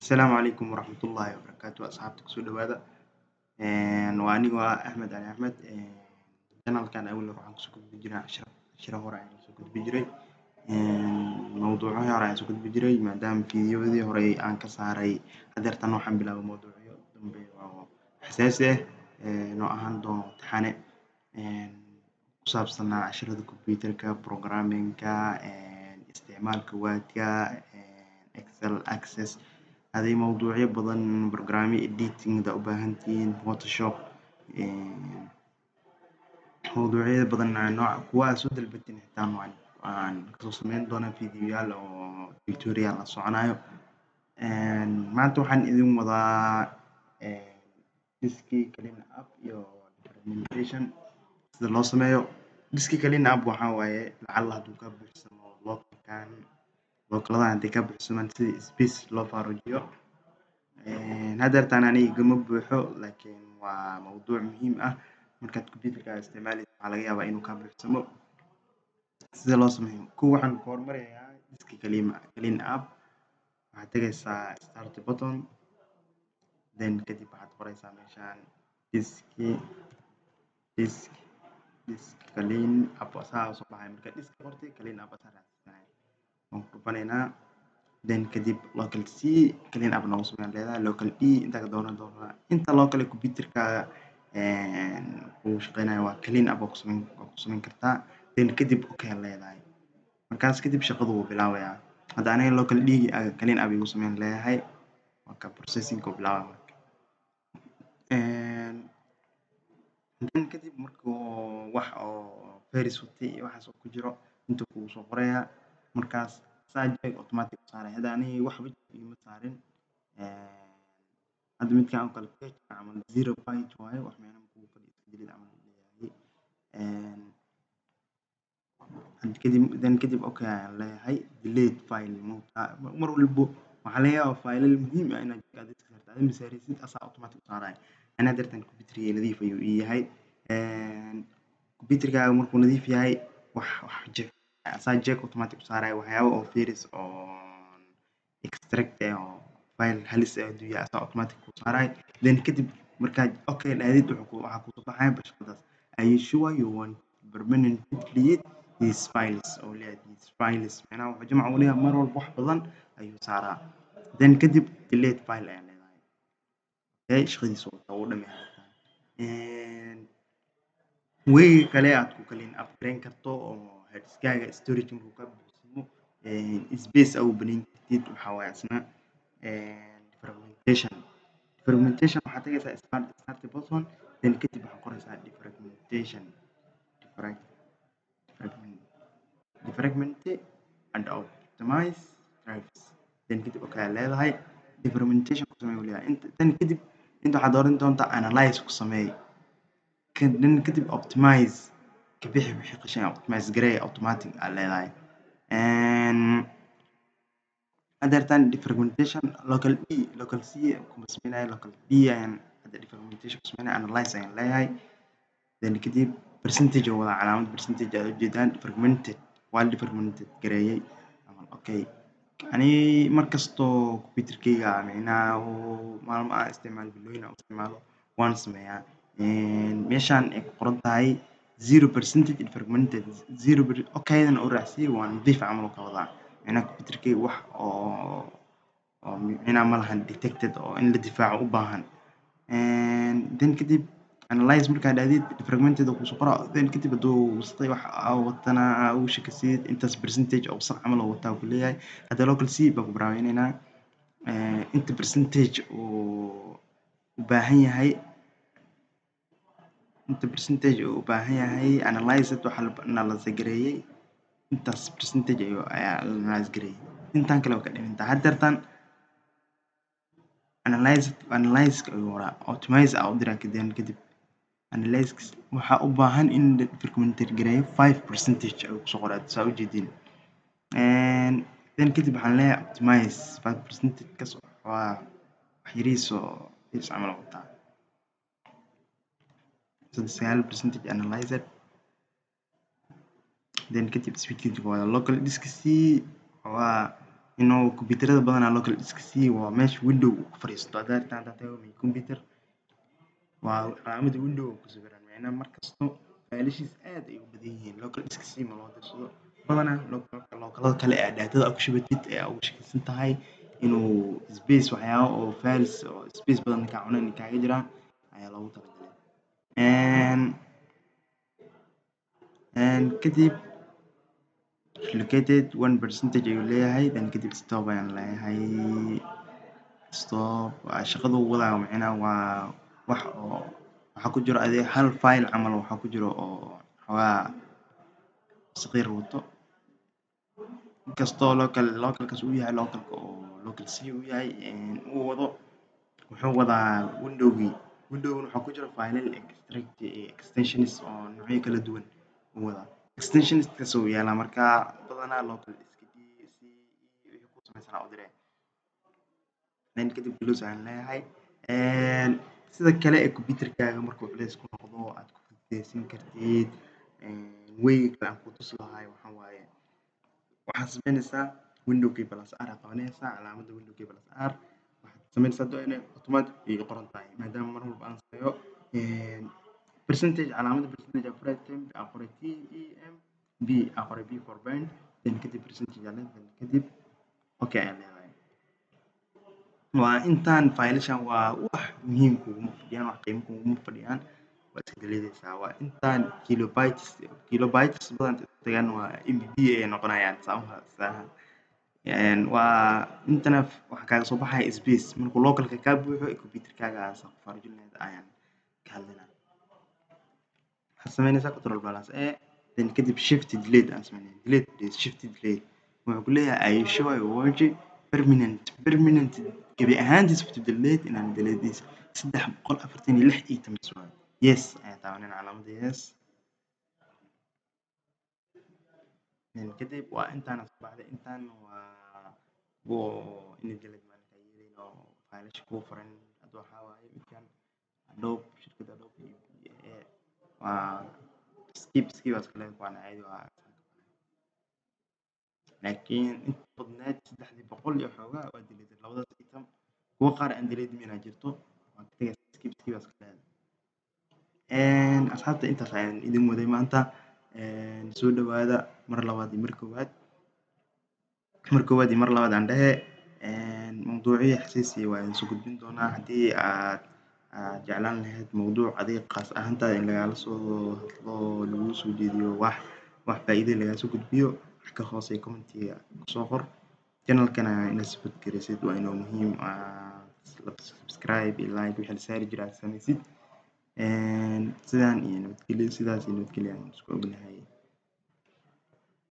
السلام عليكم ورحمة الله وبركاته أصحابتك سو دوادا waa anigoo ah Axmed Cali Axmed channelkan awal waxaan kusoo gudbi jiray cashiro hore ayaan soo gudbi jiray mawduucyo hore ayaan soo gudbi jiray maadaama fiidiyowadii hore aan ka saaray hadeertan waxaan bilaabay mawduucyo dambe oo xasaasi ah noo ahaan doono imtixaane ku saabsanaa cashirada computerka programmingka isticmaalka wordka excel access هذه موضوعية بدن برنامج editing دا وباهنتين فوتوشوب موضوعية بدن نوع كوا سود البتين حتى عن خصوصين دونا فيديوهال أو tutorial صعنايو ما أنتو حن إذن وضع diski كلين أب يو implementation سيدا لو سمايو diski كلين أب وحاواي لعل هدو كابرسمو لوكال كان لوكالada hadii ka buuxsamaan sidii space loo faarujiyo hadeertaan aniga igama buuxo laakiin waa mawduuc muhiim ah markaad computerka isticmaalayso waxaa laga yaabaa inuu ka buuxsamo sida loo sameeyo waxaan ku hormarayaa diski clean up waxaad tagaysaa start button then kadib waxaad qoraysaa meeshaan disk clean up saa soo baxay marka disk qortay clean up asaa raacsanaya waan ku dhufaneynaa then kadib local c clean up noogu sameyn leedahay local e inta ka dooran doonaa inta local computerkaaga uu shaqeynayo waa clean up ku sameyn kartaa then kadib okay leedahay markaas kadib shaqadu wuu bilaabayaa hadda aniga local d clean up igu sameyn leeyahay waa ka processing ku bilaabaa marka then kadib markuu wax oo virus watay iyo waxaas ku jiro inta kuu soo qorayaa markaas sajeg automatic saaray hada ani waxba ima saarin hadda midkaan oo kale page camal 0 byte waaye wax meena ku fadhiyo delete camal leeyahay kadib okay ayaan leeyahay delete file mar walbo waxaa laga yaabaa file muhiim ah inaad iska saarto adiga masaarisid asaa automatic saaray ana dartan computerka nadiif ayuu ii yahay computerkaaga markuu nadiif yahay wax sajeg automatic saaray waxyaabo oo virus oo extract oo file halis ah haduu yahay asaa automatic ku saaray then kadib markaad okay dhahdid waxaa ku soo baxaya bashqadaas are you sure you want permanently delete these files oo leeyahay these files macnaha wuxuu jamac u leeyahay mar walba wax badan ayuu saaraa then kadib delete file ayaan leedahay shaqadiisa wuu dhammeeyay way kale aad ku clean up gareyn karto oo harddiskaaga storage markuu ka buuxsamo space au banayn kartid waxaa waaye isna fragmentation waxaad tagaysaa start button then kadib waxaad qoraysaa defragment and optimize drives then kadib okay leedahay defragmentation ku samee leeyahay then kadib inta waxaad dooran doontaa analyze ku sameey then kadib optimize ka bixi wixii qashin optimize garee automatic aad leedahay hadeertaan defragmentation local c kuma sameynayo local d ayaan hadda defragmentation ku sameynaya analyze ayaan leeyahay then kadib percentage oo wada calaamad percentage aad ujeedaan defragmented waa defragmented gareeyay okay ani markastoo computerkayga micnaha maalmo aan isticmaalo bilooyin aan isticmaalo waan sameeyaa meeshaan ay ku qoran tahay 0% defragmented okay dan u raacsiy waa nadiif camal oo ka wadaa micnaha computerkayga wax oo micnaha ma lahan detected oo in la difaaco u baahan then kadib analyze markaa dhahdid defragmented oo kusoo qora then kadib hadduu wasaqay wax watana uu shakasid intaas percentage oo wasaq camal oo wataa ku leeyahay hadda local c baa ku baraaweynayna inta percentage oo u baahan yahay analyzed waxaa la analyze gareeyay intaas percentage ayaa la analyze gareeyay intaan kale waa ka dhimantaa hadeertaan analyze ayuu waraa optimize aa u diraa kadib analyze waxaa u baahan in la defragment gareeyo 5% ayuu kusoo qoraa saa ujeedin then kadib waxaan leeyahay optimize 5% kaas waa wax yarihiisa camal wataa 9% analyzed then kadib speedkiisa waa local disk c waa inuu kombiyuutarada badanaa local disk C waa meesha window uu ku fadhiisto haddaad rabtaan haddaad tahay my computer waa calaamadda window ku sawiran macnaha markasto faylashiis aad ay u badan yihiin local disk C ma loo dirsado badanaa localada kale ee daatada aad ku shubatid ee aad uga shaqaysan tahay inuu space waxyaabo oo files oo space badan kaa cunayn kaaga jiraan ayaa loogu talagalay kadib relocated 1% ayuu leeyahay then kadib stop ayaan leeyahay stop shaqadu wadaa macnaha waa wax oo waxaa ku jiro adee hal file camal waxaa ku jiro oo xoogaa saqiir wato inkastoo localkaas uu yahay localka oo local C uu yahay uu wado wuxuu wadaa windowgii waxaa ku jira filal extensions oo noocyo kala duwan uu wadaa extensionskaas uu yaalaa markaa badanaa local disk D C wixii ku samaysanaa u diree then kadib close ayaan leeyahay sida kale ee computerkaaga markuu culays ku noqdo aad ku fududeysan kartid wayga kale aan ku tusi lahay waxaa waaye waxaad samaynaysaa window key plus R aad qabanaysaa calaamadda window key plus R waxaad samaynaysaa hadoo inay automatic ay qoran tahay maadaama mar walba aan sameeyo percentage calaamadda percentage aan qoray temp aan qoray TEM B aan qoray B for band then kadib percentage aan leeyahay kadib okay ayaan leeyahay waa intaan faylashan waa wax muhiim kuguma fadhiyaan wax qiimo kuguma fadhiyaan waa iska deleedaysaa waa intaan kilobytes badan tagaan waa MB ay noqonayaan waa intana waxa kaaga soo baxaya space markuu localka kaa buuxo ee computerkaaga farjinayda ayaan ka hadlinaa waxaad samaynaysaa control plus A then kadib shift delete aan samaynaya delete shift delete wuxuu ku leeyahay are you sure you want permanent gebi ahaantiis to delete inaan delete 346 items waaye yes ayaan taabanayna calaamadda yes kadib waa intaana soo baxday intaan waa inay delete maalinka yeelayn oo faylasha kuu furan hadda waxaa waaye midkan Adobe shirkadda Adobe waa skip waa iska leedahay waana caadi waa laakiin inta badneed 300 iyo xoogaa waa delete labadaas item kuwa qaar aan delete mina jirto waa ka tagay skip waa iska leedahay asxaabta intaas ayaan idin waday maanta soo dhawaada mar labaad iyo mar koowaad iyo mar labaad aan dhehe mawduucyo xasaasi waa idin soo gudbin doonaa haddii aad jeclaan lahayd mawduuc adiga khaas ahaantaada in lagala soo hadlo lagu soo jeediyo wax faa'iido lagaa soo gudbiyo wax ka hoose commentiga kusoo qor channelkana inaad support garaysid waa inoo muhiim subscribe iyo like wixii la saari jira aad samaysid sidaas iyo nabadgelyo aan isku ognahay